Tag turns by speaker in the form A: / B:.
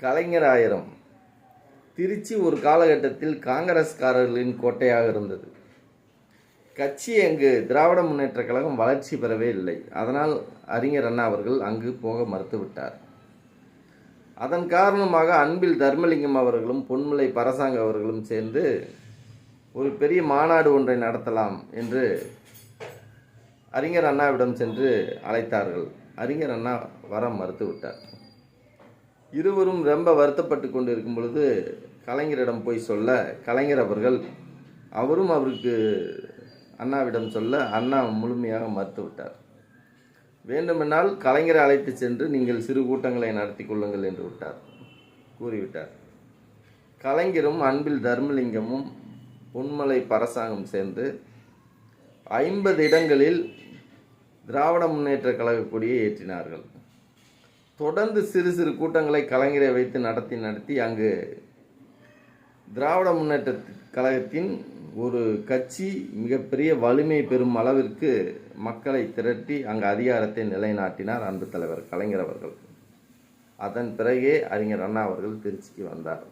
A: கலைஞராயிரம். திருச்சி ஒரு காலகட்டத்தில் காங்கிரஸ்காரர்களின் கோட்டையாக இருந்தது. கட்சி அங்கு திராவிட முன்னேற்ற கழகம் வளர்ச்சி பெறவே இல்லை. அதனால் அறிஞர் அண்ணா அவர்கள் அங்கு போக மறுத்துவிட்டார். அதன் காரணமாக அன்பில் தர்மலிங்கம் அவர்களும் பொன்முலை பரசாங்க அவர்களும் சேர்ந்து ஒரு பெரிய மாநாடு ஒன்றை நடத்தலாம் என்று அறிஞர் அண்ணாவிடம் சென்று அழைத்தார்கள். அறிஞர் அண்ணா வர மறுத்துவிட்டார். இருவரும் ரொம்ப வருத்தப்பட்டு கொண்டு இருக்கும் பொழுது கலைஞரிடம் போய் சொல்ல, கலைஞர் அவர்கள் அவரும் அவருக்கு அண்ணாவிடம் சொல்ல அண்ணா முழுமையாக மறுத்துவிட்டார். வேண்டுமென்றால் கலைஞரை அழைத்து சென்று நீங்கள் சிறு கூட்டங்களை நடத்தி கொள்ளுங்கள் என்று கூறிவிட்டார். கலைஞரும் அன்பில் தர்மலிங்கமும் பொன்மலை பரசாங்கம் சேர்ந்து 50 இடங்களில் திராவிட முன்னேற்ற கழக கொடியை ஏற்றினார்கள். தொடர்ந்து சிறு சிறு கூட்டங்களை கலைஞரை வைத்து நடத்தி அங்கு திராவிட முன்னேற்ற கழகத்தின் ஒரு கட்சி மிகப்பெரிய வலிமை பெறும் அளவிற்கு மக்களை திரட்டி அங்கு அதிகாரத்தை நிலைநாட்டினார் அன்பு தலைவர் கலைஞர் அவர்கள். அதன் பிறகே அறிஞர் அண்ணா அவர்கள் திருச்சிக்கு வந்தார்.